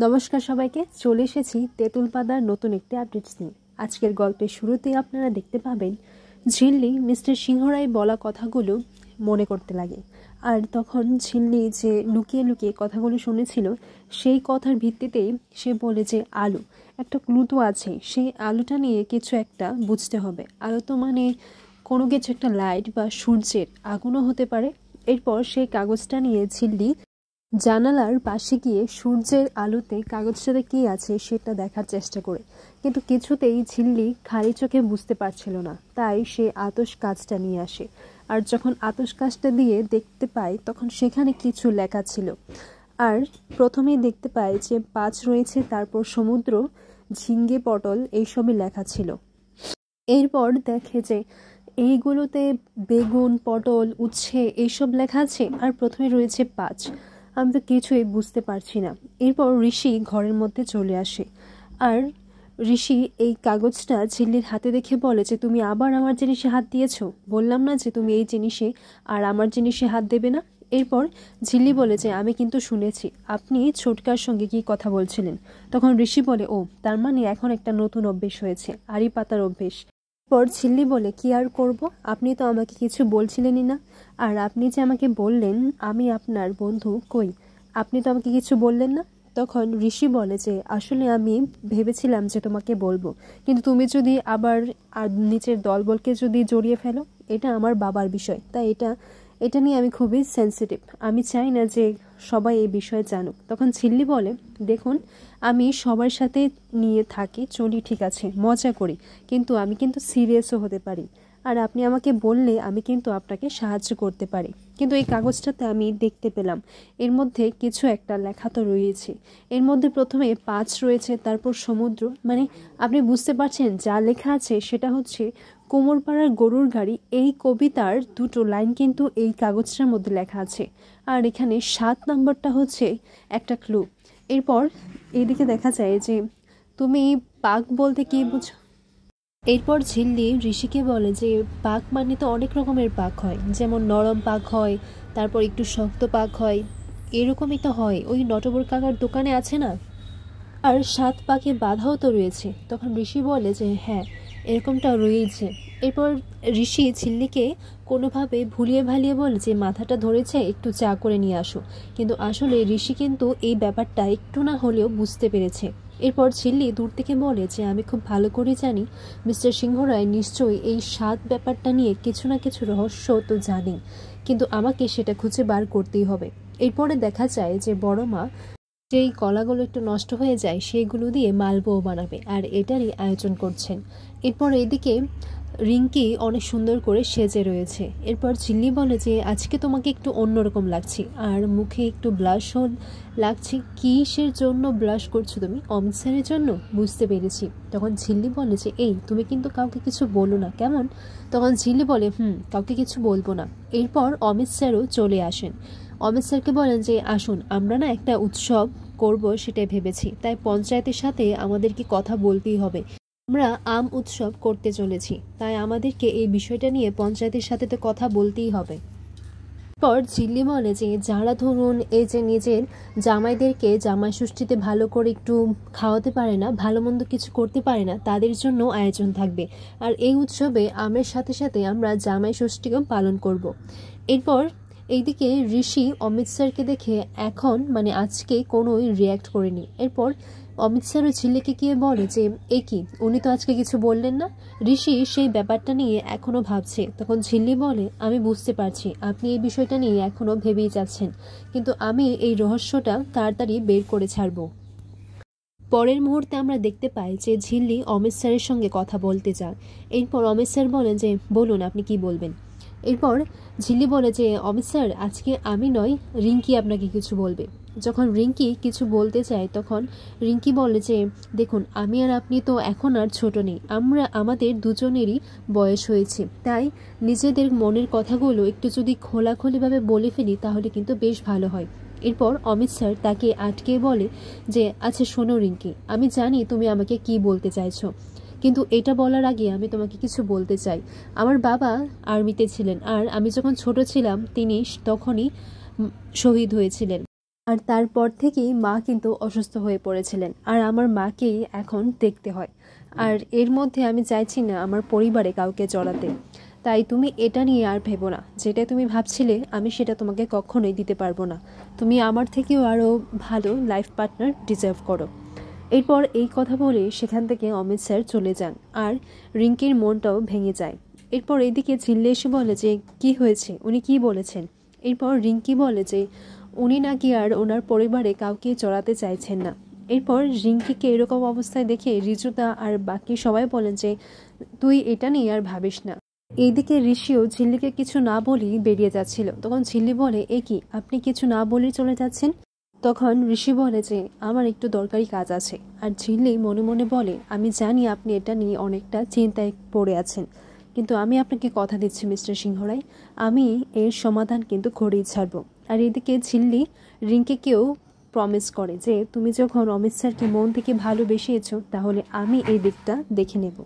নমস্কার সবাইকে, চলে এসেছি তেঁতুল পাতার নতুন একটি আপডেটস নিয়ে। আজকের গল্পের শুরুতেই আপনারা দেখতে পাবেন ঝিল্লি মিস্টার সিংহরায় বলা কথাগুলো মনে করতে লাগে। আর তখন ঝিল্লি যে লুকিয়ে লুকিয়ে কথাগুলো শুনেছিল সেই কথার ভিত্তিতেই সে বলে যে আলু একটা ক্লু তো আছে, সেই আলুটা নিয়ে কিছু একটা বুঝতে হবে। আলু তো মানে কোনো কিছু একটা লাইট বা সূর্যের আগুনও হতে পারে। এরপর সেই কাগজটা নিয়ে ঝিল্লি জানালার পাশে গিয়ে সূর্যের আলোতে কাগজটাতে কী আছে সেটা দেখার চেষ্টা করে, কিন্তু কিছুতেই ঝিল্লি খালি চোখে বুঝতে পারছিল না। তাই সে আতশ কাঁচটা নিয়ে আসে, আর যখন আতশ কাঁচটা দিয়ে দেখতে পায় তখন সেখানে কিছু লেখা ছিল। আর প্রথমেই দেখতে পায় যে পাঁচ রয়েছে, তারপর সমুদ্র, ঝিঙ্গে, পটল এইসবই লেখা ছিল। এরপর দেখে যে এইগুলোতে বেগুন, পটল, উচ্ছে এইসব লেখা আছে, আর প্রথমে রয়েছে পাঁচ। আমি তো কিছুই বুঝতে পারছি না। এরপর ঋষি ঘরের মধ্যে চলে আসে, আর ঋষি এই কাগজটা ঝিল্লির হাতে দেখে বলে যে তুমি আবার আমার জিনিসে হাত দিয়েছো, বললাম না যে তুমি এই জিনিসে আর আমার জিনিসে হাত দেবে না। এরপর ঝিল্লি বলে যে আমি কিন্তু শুনেছি আপনি ছোটকার সঙ্গে কি কথা বলছিলেন। তখন ঋষি বলে ও, তার মানে এখন একটা নতুন অভ্যেস হয়েছে, আড়ি পাতার অভ্যেস। পর ঝিল্লি বলে কি আর করব, আপনি তো আমাকে কিছু বলছিলেনই না, আর আপনি যে আমাকে বললেন আমি আপনার বন্ধু, কই আপনি তো আমাকে কিছু বললেন না। তখন ঋষি বলে যে আসলে আমি ভেবেছিলাম যে তোমাকে বলবো, কিন্তু তুমি যদি আবার আর নিচের দলবলকে যদি জড়িয়ে ফেলো, এটা আমার বাবার বিষয়, তাই এটা নিয়ে আমি খুবই সেন্সিটিভ, আমি চাই না যে সবাই এই বিষয়ে জানুক। তখন ঝিল্লি বলে দেখুন, আমি সবার সাথে নিয়ে থাকি, চলি, ঠিক আছে, মজা করি, কিন্তু আমি কিন্তু সিরিয়াসও হতে পারি, আর আপনি আমাকে বললে আমি কিন্তু আপনাকে সাহায্য করতে পারি। কিন্তু এই কাগজটাতে আমি দেখতে পেলাম এর মধ্যে কিছু একটা লেখা তো রয়েছে, এর মধ্যে প্রথমে পাঁচ রয়েছে, তারপর সমুদ্র, মানে আপনি বুঝতে পারছেন যা লেখা আছে সেটা হচ্ছে কোমরপাড়ার গরুর গাড়ি। এই কবিতার দুটো লাইন কিন্তু এই কাগজটার মধ্যে লেখা আছে, আর এখানে 7 নম্বরটা হচ্ছে একটা ক্লু। এরপর এদিকে দেখা যায় যে তুমি পাক বলতে কি বুঝো। এরপর ঝিল্লি ঋষিকে বলে যে পাক মানে তো অনেক রকমের পাক হয়, যেমন নরম পাক হয়, তারপর একটু শক্ত পাক হয়, এরকমই তো হয় ওই নটবর কাকার দোকানে আছে না, আর 7 পাকে বাধাও তো রয়েছে। তখন ঋষি বলে যে হ্যাঁ, এরকমটা রয়েছে। এরপর ঋষি ঝিল্লিকে কোনোভাবে ভুলিয়ে ভালিয়ে বলে যে মাথাটা ধরেছে, একটু চা করে নিয়ে আসো, কিন্তু আসলে ঋষি কিন্তু এই ব্যাপারটা একটু না হলেও বুঝতে পেরেছে। এরপর ঝিল্লি দূর থেকে বলে যে আমি খুব ভালো করে জানি মিস্টার সিংহরায় নিশ্চয়ই এই 7 ব্যাপারটা নিয়ে কিছু না কিছু রহস্য তো জানি, কিন্তু আমাকে সেটা খুঁজে বার করতেই হবে। এরপরে দেখা যায় যে বড় মা যেই কলাগুলো একটু নষ্ট হয়ে যায় সেইগুলো দিয়ে মালপোয়া বানাবে, আর এটারই আয়োজন করছেন। এরপর এদিকে রিঙ্কি অনেক সুন্দর করে সেজে রয়েছে। এরপর ঝিল্লি বলে যে আজকে তোমাকে একটু অন্যরকম লাগছে, আর মুখে একটু ব্লাশও লাগছে। কিসের জন্য ব্লাশ করছো তুমি? অমিত স্যারের জন্য, বুঝতে পেরেছি। তখন ঝিল্লি বলে যে এই তুমি কিন্তু কাউকে কিছু বলো না, কেমন? তখন ঝিল্লি বলে কাউকে কিছু বলবো না। এরপর অমিত স্যারও চলে আসেন। অমিত স্যারকে বলেন যে আসুন, আমরা না একটা উৎসব করব সেটাই ভেবেছি, তাই পঞ্চায়েতের সাথে আমাদেরকে কথা বলতেই হবে। আমরা আম উৎসব করতে চলেছি, তাই আমাদেরকে এই বিষয়টা নিয়ে পঞ্চায়েতের সাথে তো কথা বলতেই হবে। পর ঝিল্লি বলে যে যারা ধরুন এই যে নিজের জামাইদেরকে জামাই ষষ্ঠীতে ভালো করে একটু খাওয়াতে পারে না, ভালো মন্দ কিছু করতে পারে না, তাদের জন্য আয়োজন থাকবে, আর এই উৎসবে আমের সাথে সাথে আমরা জামাই ষষ্ঠীও পালন করব। এরপর এইদিকে ঋষি অমিত স্যারকে দেখে এখন মানে আজকে কোনোই রিয়্যাক্ট করেনি। এরপর অমিত স্যার ওই ঝিল্লিকে গিয়ে বলে যে এ কি, উনি তো আজকে কিছু বললেন না। ঋষি সেই ব্যাপারটা নিয়ে এখনও ভাবছে। তখন ঝিল্লি বলে আমি বুঝতে পারছি আপনি এই বিষয়টা নিয়ে এখনও ভেবেই যাচ্ছেন, কিন্তু আমি এই রহস্যটা তাড়াতাড়ি বের করে ছাড়ব। পরের মুহূর্তে আমরা দেখতে পাই যে ঝিল্লি অমিত স্যারের সঙ্গে কথা বলতে যায়। এরপর অমিত স্যার বলেন যে বলুন আপনি কি বলবেন। এরপর ঝিল্লি বলে যে অমিত স্যার, আজকে আমি নয়, রিঙ্কি আপনাকে কিছু বলবে। যখন রিঙ্কি কিছু বলতে চায় তখন রিঙ্কি বলে যে দেখুন, আমি আর আপনি তো এখন আর ছোট নেই, আমাদের দুজনেরই বয়স হয়েছে, তাই নিজেদের মনের কথাগুলো একটু যদি খোলাখুলিভাবে বলে ফেলি তাহলে কিন্তু বেশ ভালো হয়। এরপর অমিত স্যার তাকে আটকে বলে যে আচ্ছা শোনো রিঙ্কি, আমি জানি তুমি আমাকে কি বলতে চাইছো, কিন্তু এটা বলার আগে আমি তোমাকে কিছু বলতে চাই। আমার বাবা আর্মিতে ছিলেন, আর আমি যখন ছোট ছিলাম তিনি তখনই শহীদ হয়েছিলেন। আর তারপর থেকেই মা কিন্তু অসুস্থ হয়ে পড়েছিলেন, আর আমার মাকেই এখন দেখতে হয়। আর এর মধ্যে আমি চাইছি না আমার পরিবারে কাউকে জড়াতে। তাই তুমি এটা নিয়ে আর ভেবো না, যেটা তুমি ভাবছিলে আমি সেটা তোমাকে কখনোই দিতে পারবো না। তুমি আমার থেকেও আরও ভালো লাইফ পার্টনার ডিজার্ভ করো। এরপর এই কথা বলে সেখান থেকে অমিত স্যার চলে যান, আর রিঙ্কির মনটাও ভেঙে যায়। এরপর এইদিকে ঝিল্লি এসে বলে যে কি হয়েছে, উনি কি বলেছেন। এরপর রিঙ্কি বলে যে উনি নাকি আর ওনার পরিবারে কাউকে জড়াতে চাইছেন না। এরপর রিঙ্কিকে এরকম অবস্থায় দেখে রিজুদা আর বাকি সবাই বলেন যে তুই এটা নিয়ে আর ভাবিস না। এইদিকে ঋষিও ঝিল্লিকে কিছু না বলেই বেরিয়ে যাচ্ছিল। তখন ঝিল্লি বলে এ কি, আপনি কিছু না বলেই চলে যাচ্ছেন? তখন ঋষি বলে যে আমার একটু দরকারি কাজ আছে। আর ঝিল্লি মনে মনে বলে আমি জানি আপনি এটা নিয়ে অনেকটা চিন্তায় পড়ে আছেন, কিন্তু আমি আপনাকে কথা দিচ্ছি মিস্টার সিংহরাই, আমি এর সমাধান কিন্তু করেই ছাড়ব। আর এদিকে ঝিল্লি রিঙ্কিকেও প্রমিস করে যে তুমি যখন অমিত স্যারকে মন থেকে ভালোবেসেছো তাহলে আমি এই দিকটা দেখে নেব।